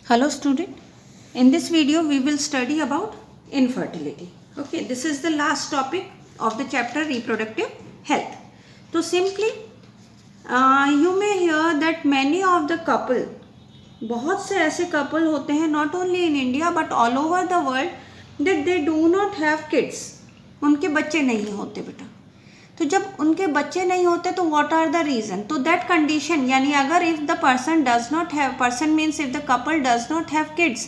Hello student, in this video we will study about infertility. Okay, this is the last topic of the chapter reproductive health. So simply you may hear that many of the couple, बहुत से ऐसे couple होते हैं not only in India but all over the world that they do not have kids. उनके बच्चे नहीं होते बेटा. तो जब उनके बच्चे नहीं होते तो व्हाट आर द रीजन. तो दैट कंडीशन यानी अगर if the person does not have, person means if the couple does not have kids,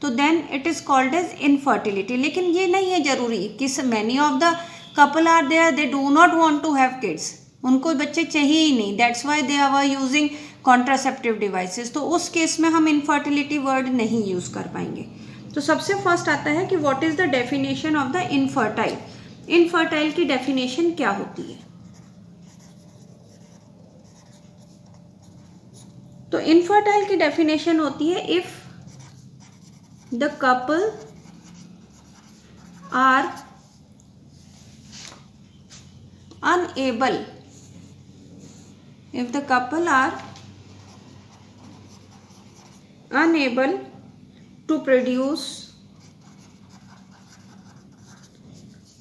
तो then it is called as infertility. लेकिन ये नहीं है जरूरी कि many of the couple are there they do not want to have kids, उनको बच्चे चाहिए ही नहीं, that's why they are using contraceptive devices. तो उस केस में हम इनफर्टिलिटी वर्ड नहीं यूज कर पाएंगे. तो सबसे फर्स्ट आता है कि what is the definition of the infertile. Infertile की डेफिनेशन क्या होती है? तो इनफर्टाइल की डेफिनेशन होती है if the couple are unable, if the couple are unable to produce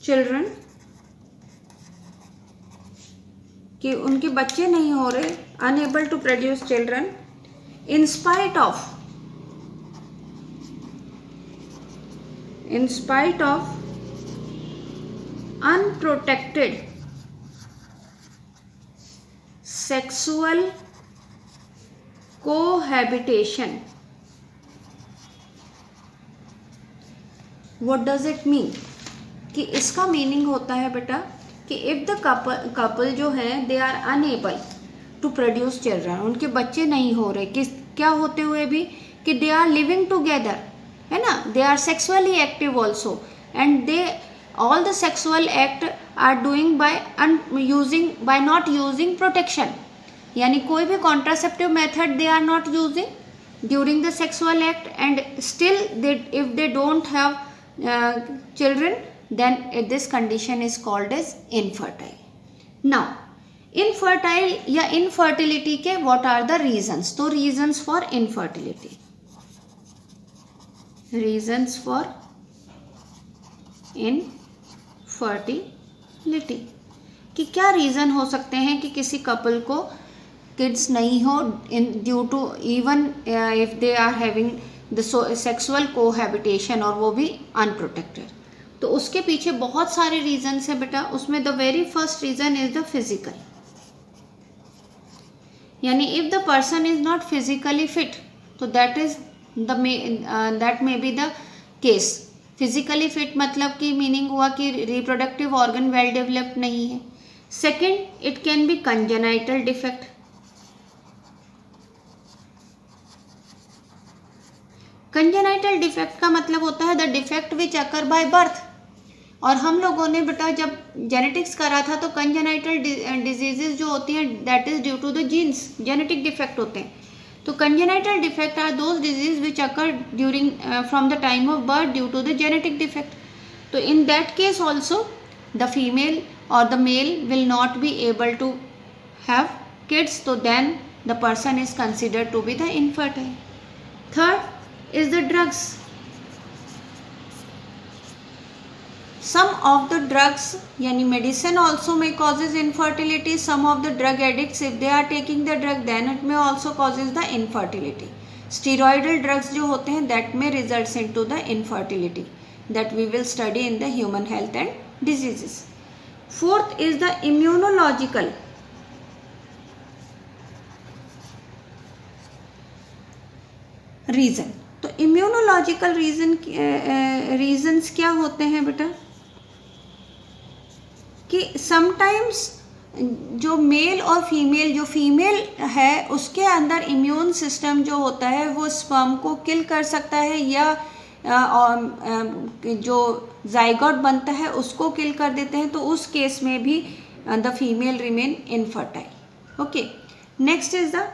children, कि उनके बच्चे नहीं हो रहे, unable to produce children in spite of unprotected sexual cohabitation. What does it mean? कि इसका मीनिंग होता है बेटा कि इफ द कपल जो है they are unable to produce children, उनके बच्चे नहीं हो रहे, किस क्या होते हुए भी कि दे आर लिविंग टुगेदर, है ना, they are sexually active also and they all the sexual act are doing by not using protection, यानी कोई भी contraceptive method they are not using during the sexual act and still they if they don't have children, then this condition is called as infertile. Now infertile या infertility के what are the reasons? तो reasons for infertility, reasons for infertility कि क्या reason हो सकते हैं कि किसी कपल को किड्स नहीं हो due to even if they are having the sexual cohabitation और वो भी अनप्रोटेक्टेड. तो उसके पीछे बहुत सारे रीजंस हैं बेटा. उसमें the very first reason is the physical, यानी if the person is not physically fit तो that may be the case. Physically fit मतलब कि मीनिंग हुआ कि रिप्रोडक्टिव ऑर्गन वेल डेवलप्ड नहीं है. Second, it can be congenital defect. Congenital defect का मतलब होता है the defect which occur by birth. और हम लोगों ने बेटा जब जेनेटिक्स करा था तो कंजेनाइटल डिजीजेस जो होती हैं that is due to the genes, genetic defect होते हैं. तो congenital defect are those disease which occur during from the time of birth due to the genetic defect. तो in that case also the female और the male will not be able to have kids, तो then the person is considered to be the infertile. Third is the drugs. Some of the drugs yani medicine also may causes infertility. Some of the drug addicts, if they are taking the drug, then it may also causes the infertility. Steroidal drugs जो होते हैं that may results into the infertility that we will study in the human health and diseases. Fourth is the immunological. Reason. तो immunological reasons क्या होते हैं बेटा कि sometimes जो मेल और फीमेल, जो फीमेल है उसके अंदर इम्यून सिस्टम जो होता है वो स्पर्म को किल कर सकता है या जो जाइगोट बनता है उसको किल कर देते हैं. तो उस केस में भी the female remain infertile. Okay, next is the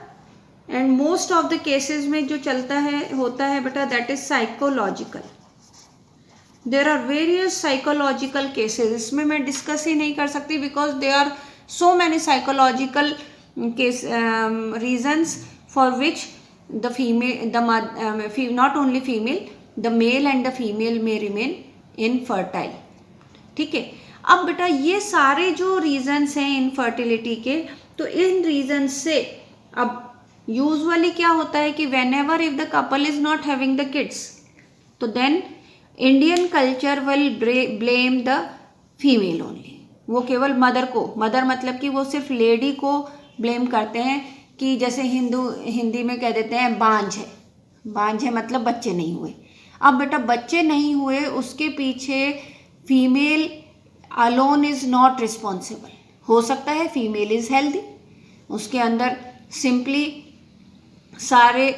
end most of the cases में जो चलता है होता है बेटा that is psychological. There are various psychological cases. इसमें मैं डिस्कस ही नहीं कर सकती because they are so many psychological case reasons for which the female, not only female, the male and the female may remain infertile. ठीक है. अब बेटा ये सारे जो रीजंस हैं इनफर्टिलिटी के, तो इन रीजंस से अब यूजुअली क्या होता है कि whenever if the couple is not having the kids, तो then Indian culture will blame the female only. वो केवल मदर को, मदर मतलब कि वो सिर्फ लेडी को ब्लेम करते हैं कि जैसे हिंदी में कह देते हैं बांझ है. बांझ है मतलब बच्चे नहीं हुए. अब बेटा बच्चे नहीं हुए, उसके पीछे female alone is not responsible. हो सकता है फीमेल इज हेल्दी, उसके अंदर सिंपली सारे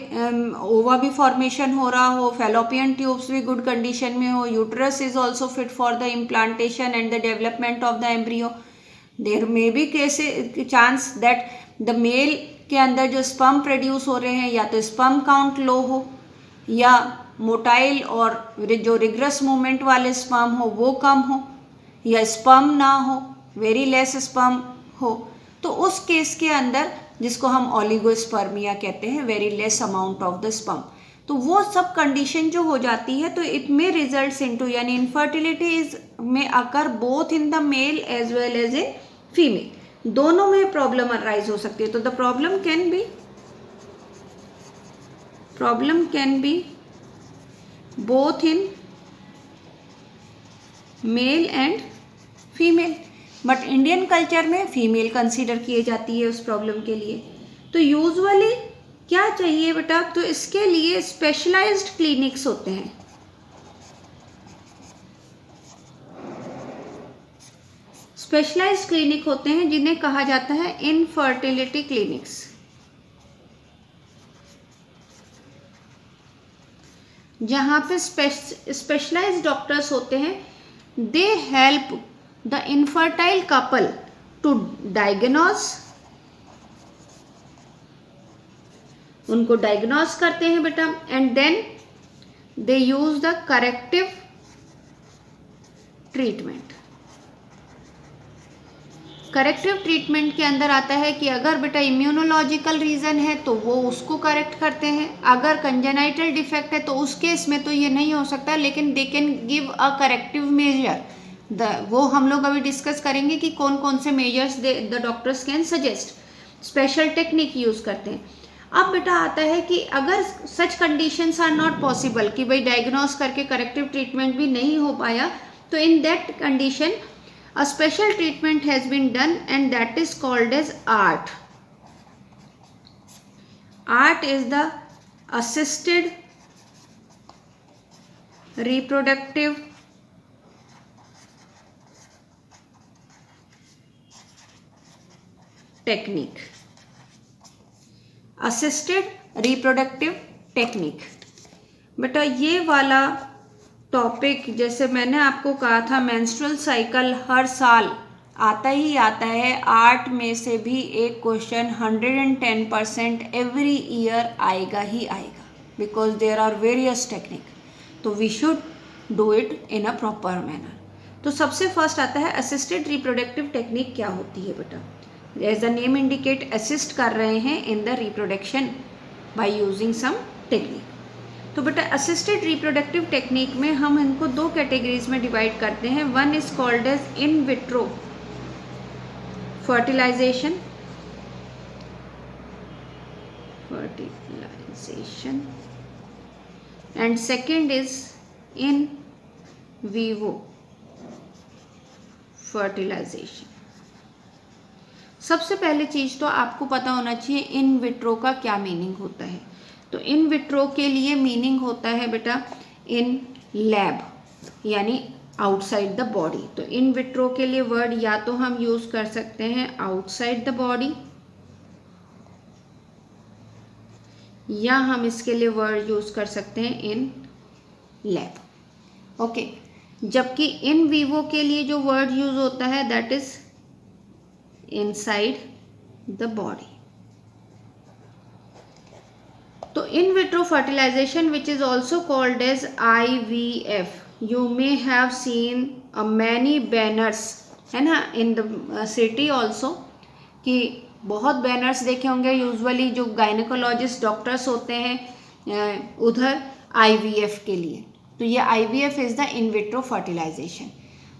ओवा भी फॉर्मेशन हो रहा हो, फैलोपियन ट्यूब्स भी गुड कंडीशन में हो, uterus is also fit for the implantation and the development of the embryo. There may be chance that the male के अंदर जो स्पर्म प्रोड्यूस हो रहे हैं या तो स्पर्म काउंट लो हो, या मोटाइल और जो रिग्रेस मूवमेंट वाले स्पर्म हो वो कम हो, या स्पर्म ना हो, वेरी लेस स्पर्म हो. तो उस केस के अंदर जिसको हम ओलिगोस्पर्मिया कहते हैं, very less amount of the sperm, तो वो सब कंडीशन जो हो जाती है तो इट मे रिजल्ट्स इनटू, यानी इनफर्टिलिटी इज में occur both in the male as well as in female. दोनों में प्रॉब्लम अराइज हो सकती है. तो the problem can be both in male and female, but Indian culture में फीमेल कंसीडर किए जाती है उस प्रॉब्लम के लिए. तो यूजुअली क्या चाहिए बेटा, तो इसके लिए स्पेशलाइज्ड क्लिनिक्स होते हैं. स्पेशलाइज्ड क्लिनिक होते हैं जिन्हें कहा जाता है इनफर्टिलिटी क्लिनिक्स. जहां पे स्पेशलाइज्ड डॉक्टर्स होते हैं. They help the infertile couple to diagnose, उनको डायग्नोज करते हैं बेटा, and then they use the corrective treatment. Corrective treatment के अंदर आता है कि अगर बेटा इम्यूनोलॉजिकल रीजन है तो वो उसको करेक्ट करते हैं. अगर कंजेनाइटल डिफेक्ट है तो उस केस में तो ये नहीं हो सकता, लेकिन they can give a corrective measure. वो हम लोग अभी डिस्कस करेंगे कि कौन कौन से measures the doctors can suggest. Special technique use करते हैं. अब बेटा आता है कि अगर such conditions are not possible, कि भाई डायग्नोज करके करेक्टिव ट्रीटमेंट भी नहीं हो पाया, तो in that condition a special treatment has been done and that is called as ART. ART is the assisted reproductive technique. Assisted reproductive technique. बेटा ये वाला टॉपिक, जैसे मैंने आपको कहा था, मेंस्ट्रुअल साइकिल हर साल आता ही आता है. आर्ट में से भी एक क्वेश्चन 110% एवरी ईयर आएगा ही आएगा, because there are various technique. तो we should do it in a proper manner. तो सबसे फर्स्ट आता है असिस्टेड रिप्रोडक्टिव टेक्निक. क्या होती है बेटा? As the name indicate, assist कर रहे हैं in the reproduction by using some technique. तो बेटा असिस्टेड रिप्रोडक्टिव टेक्निक में हम इनको दो कैटेगरीज में डिवाइड करते हैं. One is called as in vitro fertilisation, and second is in vivo fertilisation. सबसे पहले चीज तो आपको पता होना चाहिए इन विट्रो का क्या मीनिंग होता है. तो इन विट्रो के लिए मीनिंग होता है बेटा इन लैब, यानी आउटसाइड द बॉडी. तो इन विट्रो के लिए वर्ड या तो हम यूज कर सकते हैं आउटसाइड द बॉडी, या हम इसके लिए वर्ड यूज कर सकते हैं इन लैब. ओके. जबकि इन वीवो के लिए जो वर्ड यूज होता है that is inside the body. तो in vitro fertilization, which is also called as IVF, you may have seen many banners, है ना, in the city also, कि बहुत बैनर्स देखे होंगे यूजुअली जो गायनेकोलॉजिस्ट डॉक्टर्स होते हैं उधर आईवीएफ के लिए। तो ये IVF is the in vitro fertilisation.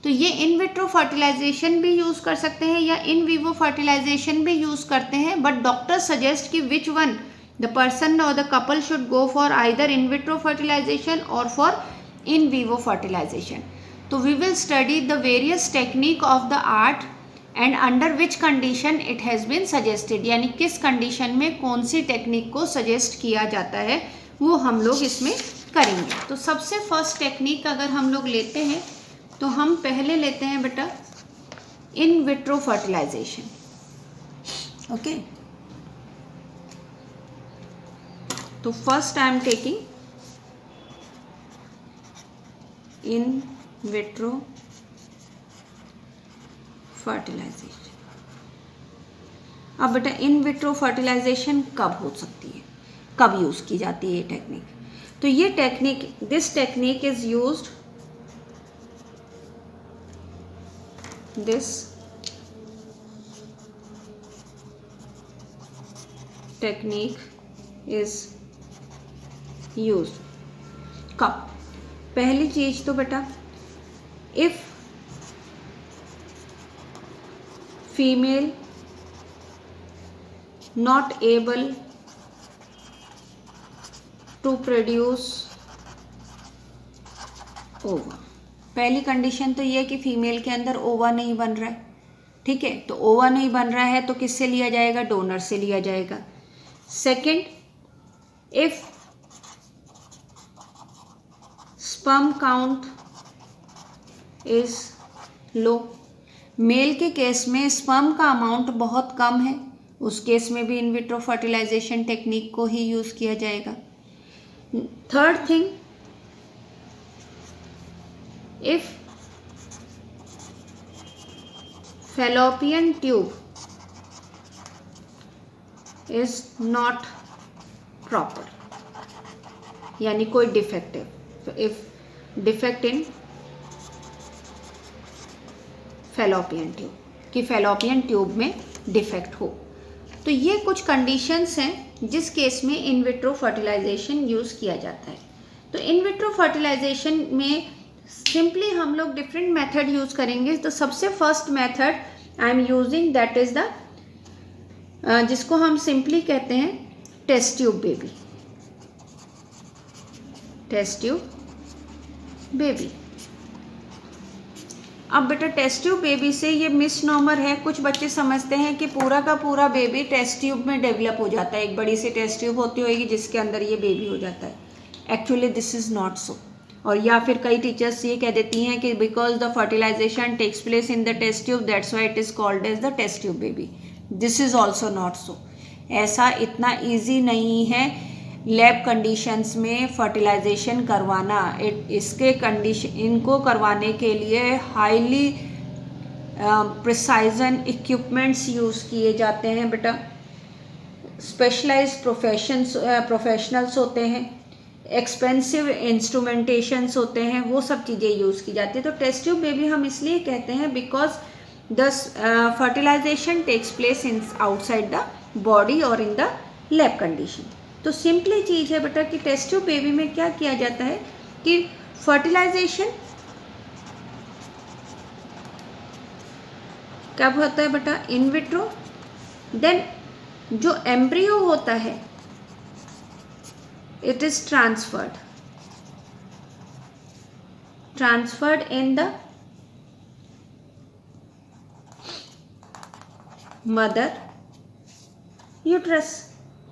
तो ये इन विट्रो फर्टिलाइजेशन भी यूज कर सकते हैं या इन विवो फर्टिलाइजेशन भी यूज करते हैं, बट डॉक्टर सजेस्ट कि विच वन द पर्सन और the couple should go for either in vitro fertilisation और फॉर इन विवो फर्टिलाइजेशन। तो we will study the various technique of the ART and under which condition it has been suggested, यानी किस condition में कौन सी technique को suggest किया जाता है वो हम लोग इसमें करेंगे। तो सबसे फर्स्ट टेक्निक अगर हम लोग लेते हैं तो हम पहले लेते हैं बेटा इन विट्रो फर्टिलाइजेशन। ओके, तो first I am taking in vitro fertilisation. अब बेटा इन विट्रो फर्टिलाइजेशन कब हो सकती है, कब यूज की जाती है ये टेक्निक? तो ये technique, this technique is used, this technique is used कब? पहली चीज तो बेटा if female not able to produce ova। पहली कंडीशन तो ये है कि फीमेल के अंदर ओवा नहीं बन रहा है, ठीक है। तो ओवा नहीं बन रहा है तो किससे लिया जाएगा? डोनर से लिया जाएगा। Second, if sperm count is low, male के केस में स्पर्म का अमाउंट बहुत कम है, उस केस में भी इन विट्रो फर्टिलाइजेशन टेक्निक को ही यूज किया जाएगा। Third thing, if fallopian tube is not proper, यानी कोई defective, if defect in fallopian tube, कि फैलोपियन ट्यूब में डिफेक्ट हो। तो ये कुछ कंडीशंस हैं जिस केस में इन विट्रो फर्टिलाइजेशन यूज किया जाता है। तो इन विट्रो फर्टिलाइजेशन में सिंपली हम लोग डिफरेंट मेथड यूज करेंगे। तो सबसे first method I am using, that is the जिसको हम सिंपली कहते हैं test tube baby, test tube baby. अब बेटा टेस्ट ट्यूब बेबी से ये मिसनॉमर है, कुछ बच्चे समझते हैं कि पूरा का पूरा बेबी टेस्ट ट्यूब में डेवलप हो जाता है, एक बड़ी सी टेस्ट ट्यूब होती होगी जिसके अंदर ये बेबी हो जाता है। Actually this is not so. और या फिर कई टीचर्स ये कह देती हैं कि because the fertilisation takes place in the test tube that's why it is called as the test tube baby. This is also not so. ऐसा इतना ईजी नहीं है लैब कंडीशंस में फर्टिलाइजेशन करवाना। इसके कंडीशन, इनको करवाने के लिए हाईली प्रिसाइजन इक्विपमेंट्स यूज़ किए जाते हैं बेटा। स्पेशलाइज्ड प्रोफेशनल्स होते हैं, एक्सपेंसिव इंस्ट्रूमेंटेशंस होते हैं, वो सब चीज़ें यूज़ की जाती है। तो टेस्ट ट्यूब बेबी हम इसलिए कहते हैं because the fertilisation takes place in outside the body और इन द लैब कंडीशन। तो सिंपली चीज़ है बेटा कि टेस्ट ट्यूब बेबी में क्या किया जाता है कि फर्टिलाइजेशन कब होता है बेटा? In vitro. देन जो एम्ब्रियो होता है it is transferred in the mother uterus,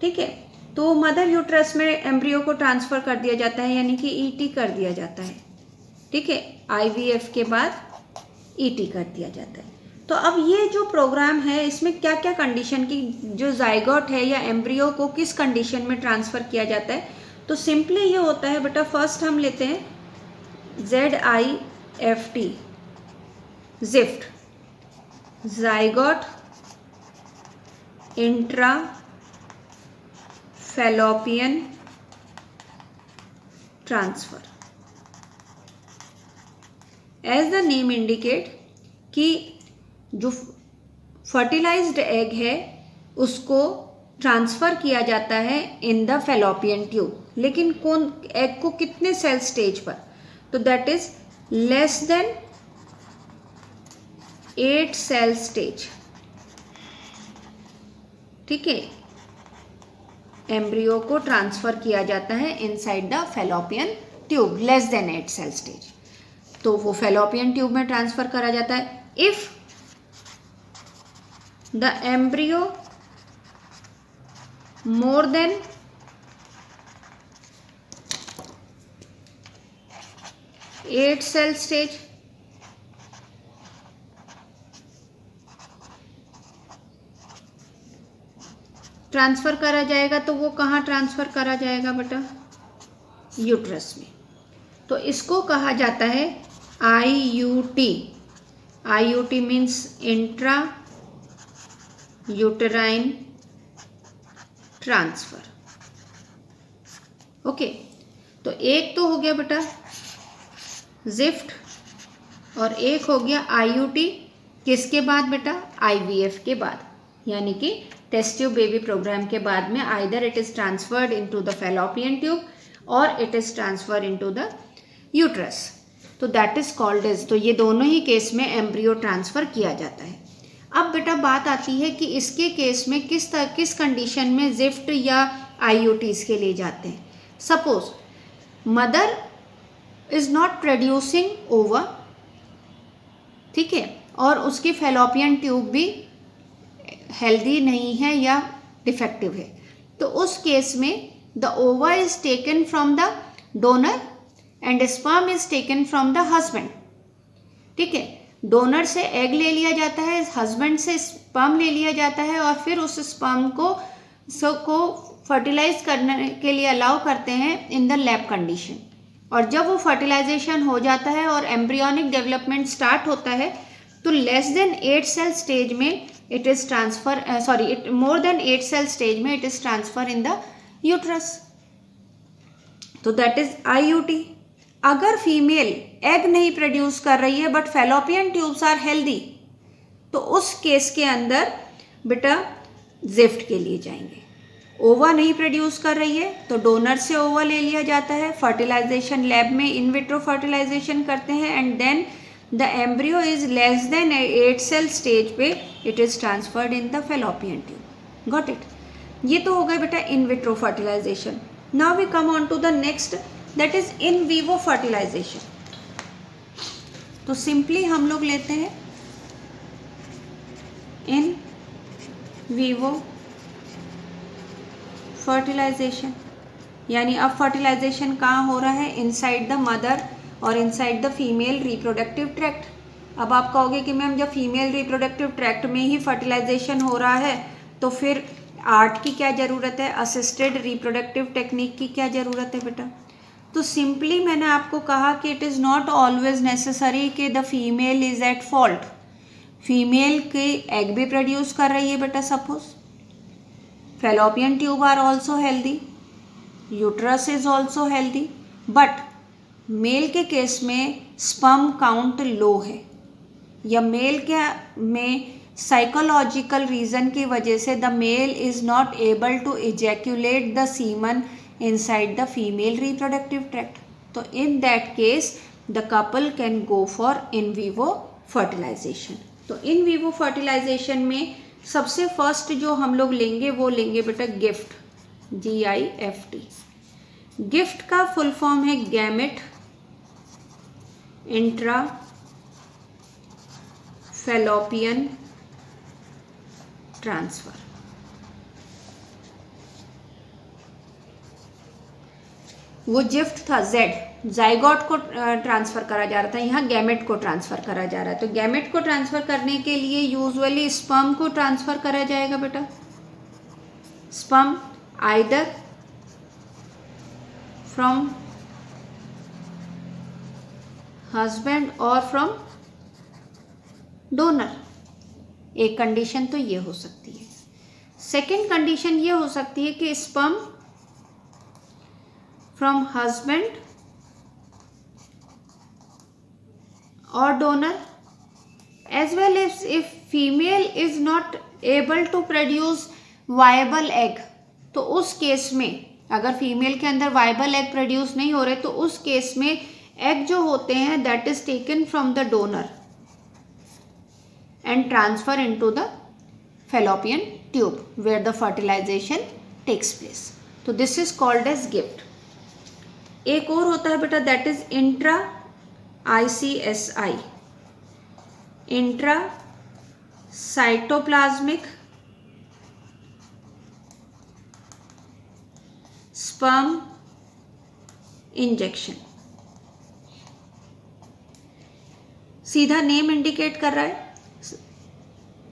ठीक है। तो मदर यूट्रस में एम्ब्रियो को ट्रांसफर कर दिया जाता है, यानी कि ईटी कर दिया जाता है, ठीक है। आईवीएफ के बाद ईटी कर दिया जाता है। तो अब ये जो प्रोग्राम है इसमें क्या क्या कंडीशन की, जो जाइगोट है या एम्ब्रियो को किस कंडीशन में ट्रांसफर किया जाता है? तो सिंपली ये होता है बेटा, फर्स्ट हम लेते हैं ZIFT, ZIFT, zygote intra fallopian transfer. As the name indicate कि जो फर्टिलाइज्ड एग है उसको ट्रांसफ़र किया जाता है इन द फेलोपियन ट्यूब, लेकिन कौन एग को कितने सेल स्टेज पर, तो that is less than 8 cell stage, ठीक है, एम्ब्रियो को ट्रांसफ़र किया जाता है inside the fallopian tube, less than 8 cell stage, तो वो फेलोपियन ट्यूब में ट्रांसफ़र करा जाता है। If the embryo more than 8 cell stage, transfer करा जाएगा, तो वो कहाँ ट्रांसफर करा जाएगा बेटा, यूट्रस में। तो इसको कहा जाता है IUT। IUT means intra uterine transfer. Okay, तो एक तो हो गया बेटा जिफ्ट और एक हो गया IUT, किसके बाद बेटा, IVF के बाद, यानी कि टेस्ट ट्यूब बेबी प्रोग्राम के बाद में either it is transferred into the fallopian tube और it is transfer into the uterus, तो दैट इज कॉल्ड एज, तो ये दोनों ही केस में एम्ब्रियो ट्रांसफर किया जाता है। अब बेटा बात आती है कि इसके केस में किस कंडीशन में जिफ्ट या IUTs के लिए जाते हैं। Suppose mother is not producing ओवा, ठीक है, और उसकी फेलोपियन ट्यूब भी हेल्दी नहीं है या डिफेक्टिव है, तो उस केस में द ओवा is taken from the donor and sperm is taken from the husband, ठीक है, डोनर से एग ले लिया जाता है, हस्बैंड से स्पर्म ले लिया जाता है, और फिर उस स्पर्म को फर्टिलाइज करने के लिए अलाउ करते हैं इन द लैब कंडीशन, और जब वो फर्टिलाइजेशन हो जाता है और एम्ब्रियोनिक डेवलपमेंट स्टार्ट होता है, तो लेस देन 8 सेल स्टेज में it is transfer more than 8 cell stage में it is transfer in the uterus, तो दैट इज IUT। अगर फीमेल एग नहीं प्रोड्यूस कर रही है but fallopian tubes are healthy, तो उस केस के अंदर बेटा जिफ्ट के लिए जाएंगे। ओवा नहीं प्रोड्यूस कर रही है तो डोनर से ओवा ले लिया जाता है, फर्टिलाइजेशन लैब में इन विट्रो फर्टिलाइजेशन करते हैं, and then the embryo is less than 8 cell stage पे it is transferred in the fallopian tube. Got it? ये तो हो गया बेटा in vitro fertilisation. Now we come on to the next, that is in vivo fertilisation. तो simply हम लोग लेते हैं इन विवो फर्टिलाइजेशन, यानी अब फर्टिलाइजेशन कहाँ हो रहा है, इनसाइड द मदर और inside the female reproductive tract. अब आप कहोगे कि मैम जब फीमेल रिप्रोडक्टिव ट्रैक्ट में ही फर्टिलाइजेशन हो रहा है तो फिर आर्ट की क्या ज़रूरत है, असिस्टेड रिप्रोडक्टिव टेक्निक की क्या ज़रूरत है बेटा? तो सिंपली मैंने आपको कहा कि it is not always necessary कि the female is at fault. Female के एग भी प्रोड्यूस कर रही है बेटा, suppose fallopian tube are also healthy, uterus is also healthy, but male के केस में स्पर्म काउंट लो है, या मेल के में साइकोलॉजिकल रीज़न की वजह से the male is not able to ejaculate the semen inside the female reproductive tract. तो in that case the couple can go for in vivo fertilization. तो in vivo fertilization में सबसे first जो हम लोग लेंगे वो लेंगे बेटा गिफ्ट, GIFT। गिफ्ट का फुल फॉर्म है गैमेट इंट्रा फेलोपियन ट्रांसफर। वो जिफ्ट था जेड, जाइगोट को ट्रांसफ़र करा जा रहा था, यहाँ गैमेट को ट्रांसफ़र करा जा रहा है। तो गैमेट को ट्रांसफ़र करने के लिए यूजुअली स्पर्म को ट्रांसफ़र करा जाएगा बेटा। स्पर्म आइदर फ्रॉम हस्बैंड और फ्रॉम डोनर। एक कंडीशन तो ये हो सकती है। सेकेंड कंडीशन ये हो सकती है कि sperm from husband or donor, as well as if female is not able to produce viable egg, तो उस केस में अगर फीमेल के अंदर वायबल एग प्रोड्यूस नहीं हो रहे तो उस केस में एग जो होते हैं that is taken from the donor and transfer into the fallopian tube where the fertilization takes place. तो this is called as gift. एक और होता है बेटा that is intra ICSI, intra cytoplasmic sperm injection. सीधा नेम इंडिकेट कर रहा है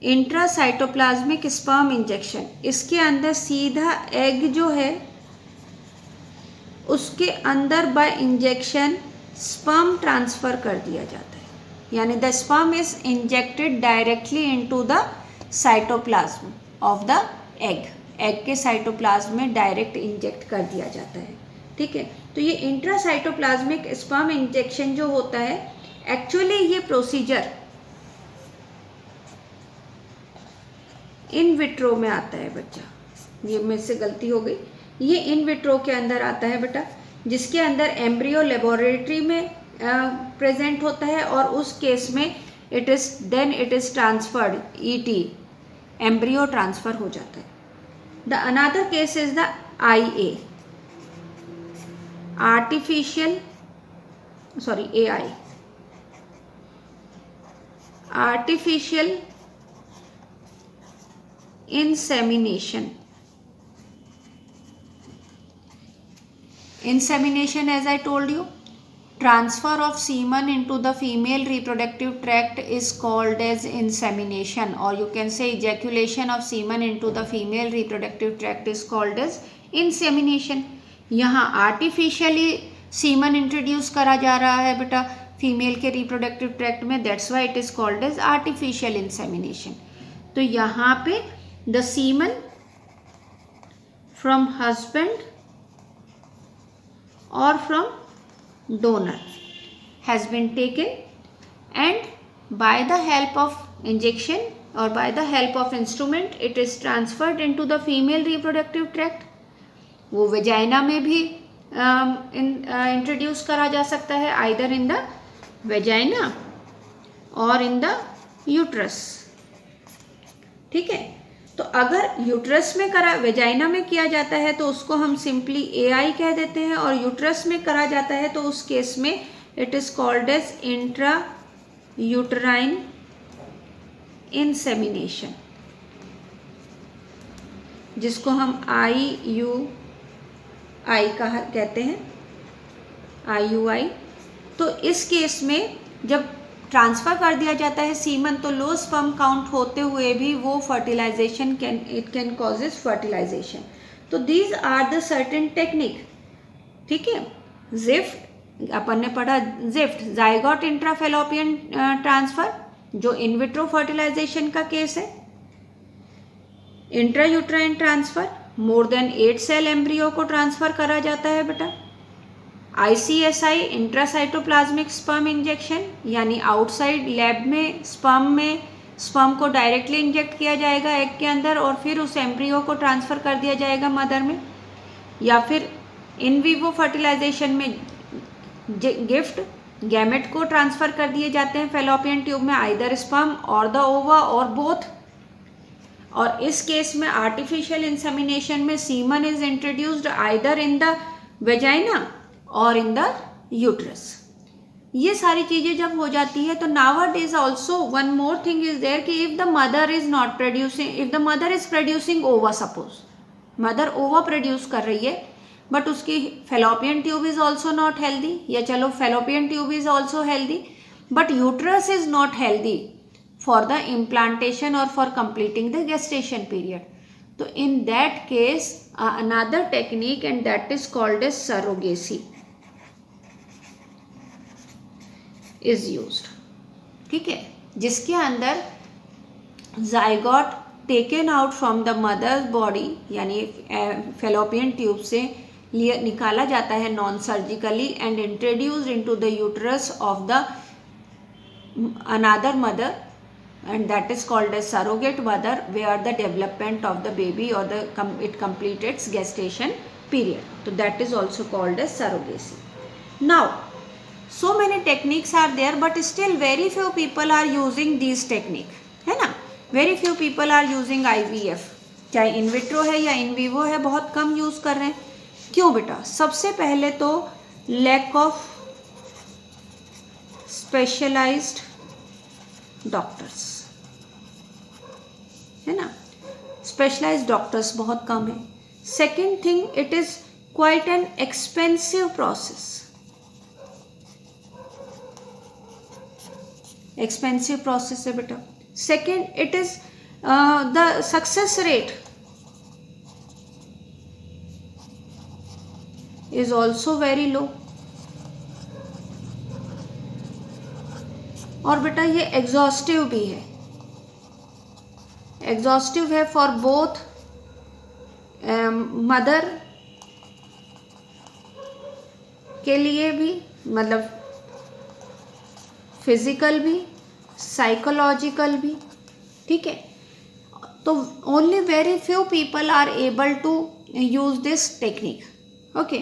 इंट्रासाइटोप्लाज्मिक स्पर्म इंजेक्शन. इसके अंदर सीधा एग जो है उसके अंदर बाय इंजेक्शन स्पर्म ट्रांसफर कर दिया जाता है, यानी the sperm is injected directly into the cytoplasm of the egg. Egg के साइटोप्लाज्म में डायरेक्ट इंजेक्ट कर दिया जाता है. ठीक है, तो ये इंट्रासाइटोप्लाज्मिक स्पर्म इंजेक्शन जो होता है एक्चुअली ये प्रोसीजर इन विट्रो में आता है बच्चा. ये मेरे से गलती हो गई, ये इन विट्रो के अंदर आता है बेटा, जिसके अंदर एम्ब्रियो लेबोरेटरी में प्रेजेंट होता है और उस केस में it is transferred ET, embryo transfer हो जाता है. The another case is the IA, artificial insemination. Insemination, as I told you, transfer of semen into the female reproductive tract is called as insemination, or you can say ejaculation of semen into the female reproductive tract is called as insemination. यहाँ artificially semen introduce करा जा रहा है बेटा female के reproductive tract में, that's why it is called as artificial insemination. तो यहाँ पे the semen from husband or from donor has been taken and by the help of injection or by the help of instrument it is transferred into the female reproductive tract. वो vagina में भी introduce करा जा सकता है, either in the vagina और in the uterus. ठीक है, तो अगर यूट्रस में करा वेजाइना में किया जाता है तो उसको हम सिंपली AI कह देते हैं, और यूट्रस में करा जाता है तो उस केस में it is called as intra uterine insemination, जिसको हम IUI कहते हैं, IUI. तो इस केस में जब ट्रांसफ़र कर दिया जाता है सीमन तो लो स्पर्म काउंट होते हुए भी वो फर्टिलाइजेशन कैन कॉजेज फर्टिलाइजेशन. तो these are the certain technique. ठीक है, जिफ्ट अपन ने पढ़ा, जिफ्ट जाइगोट इंट्राफेलोपियन ट्रांसफर जो इन विट्रो फर्टिलाइजेशन का केस है. Intrauterine transfer more than 8 cell embryo को ट्रांसफर करा जाता है बेटा. ICSI इंट्रासाइटोप्लाज्मिक स्पर्म इंजेक्शन, यानी आउटसाइड लैब में स्पर्म को डायरेक्टली इंजेक्ट किया जाएगा एग के अंदर और फिर उस एम्ब्रियो को ट्रांसफ़र कर दिया जाएगा मदर में. या फिर इन विवो फर्टिलाइजेशन में गिफ्ट गैमेट को ट्रांसफ़र कर दिए जाते हैं फेलोपियन ट्यूब में, आइदर स्पर्म और द ओवा और बोथ. और इस केस में आर्टिफिशियल इंसेमिनेशन में semen is introduced either in the vagina और इन द यूट्रस. ये सारी चीज़ें जब हो जाती है तो nowadays also one more thing is there कि if the mother is not producing, if the mother is producing ova, suppose mother ova produce कर रही है बट उसकी fallopian tube is also not healthy, या चलो fallopian tube is also healthy but uterus is not healthy for the implantation और for completing the gestation period. तो in that case another technique and that is called as surrogacy is used. ठीक है, जिसके अंदर zygote taken out from the mother's body यानी fallopian tube से निकाला जाता है non surgically and introduced into the uterus of the another mother and that is called as surrogate mother, where the development of the baby or it completes its gestation period. So that is also called as surrogacy. Now so many techniques are there, but still very few people are using these technique, है ना. Very few people are using IVF, चाहे in vitro है या in Vivo है, बहुत कम use कर रहे हैं. क्यों बेटा? सबसे पहले तो लैक ऑफ स्पेशलाइज्ड डॉक्टर्स, है ना. स्पेशलाइज्ड डॉक्टर्स बहुत कम है. Second thing, it is quite an expensive process. Expensive process है बेटा. Second, it is the success rate is also very low. और बेटा ये एग्जॉस्टिव भी है. एग्जॉस्टिव है फॉर बोथ मदर के लिए भी, मतलब फिजिकल भी, साइकोलॉजिकल भी. ठीक है. तो only very few people are able to use this technique. Okay.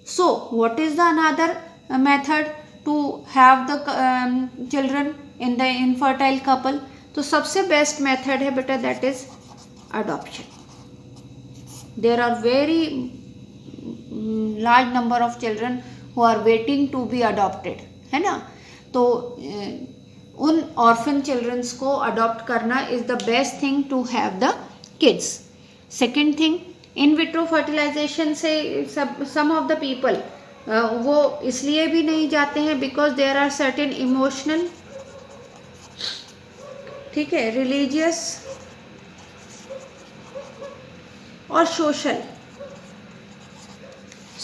So what is the another method to have the children in the infertile couple? तो सबसे बेस्ट मेथड है बेटा, that is adoption. There are very large number of children who are waiting to be adopted, है ना. तो उन orphan childrens को adopt करना is the best thing to have the kids. Second thing, in vitro fertilisation से सम of the people वो इसलिए भी नहीं जाते हैं because there are certain emotional, ठीक है, रिलीजियस और सोशल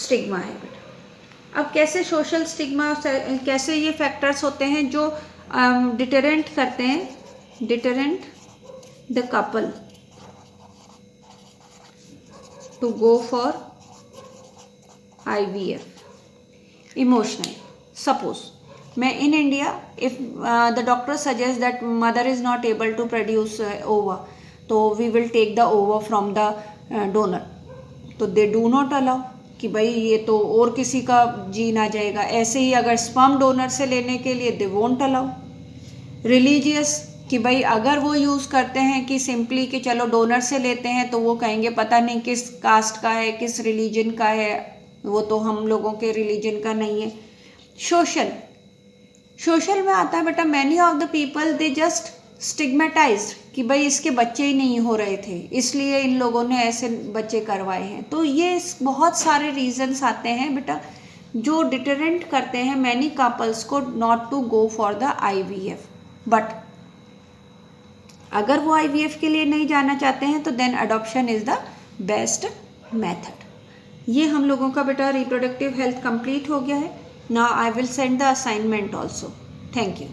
स्टिग्मा है बेटा. अब कैसे सोशल स्टिग्मा, कैसे ये फैक्टर्स होते हैं जो डिटरेंट करते हैं, deterrent the couple to go for IVF. Emotional. Suppose मैं in India, if the doctor suggest that mother is not able to produce ova, तो we will take the ova from the donor. तो they do not allow कि भाई ये तो और किसी का जीन आ जाएगा. ऐसे ही अगर स्पर्म डोनर से लेने के लिए दे वोंट अलाउ. रिलीजियस, कि भाई अगर वो यूज़ करते हैं कि सिंपली कि चलो डोनर से लेते हैं, तो वो कहेंगे पता नहीं किस कास्ट का है, किस रिलीजन का है, वो तो हम लोगों के रिलीजन का नहीं है. सोशल, सोशल में आता है बेटा, many of the people they just stigmatized कि भाई इसके बच्चे ही नहीं हो रहे थे, इसलिए इन लोगों ने ऐसे बच्चे करवाए हैं. तो ये बहुत सारे रीजंस आते हैं बेटा जो डिटरेंट करते हैं मैनी कपल्स को not to go for the IVF. But अगर वो IVF के लिए नहीं जाना चाहते हैं तो then adoption is the best method. ये हम लोगों का बेटा रिप्रोडक्टिव हेल्थ कंप्लीट हो गया है. Now I will send the assignment also. Thank you.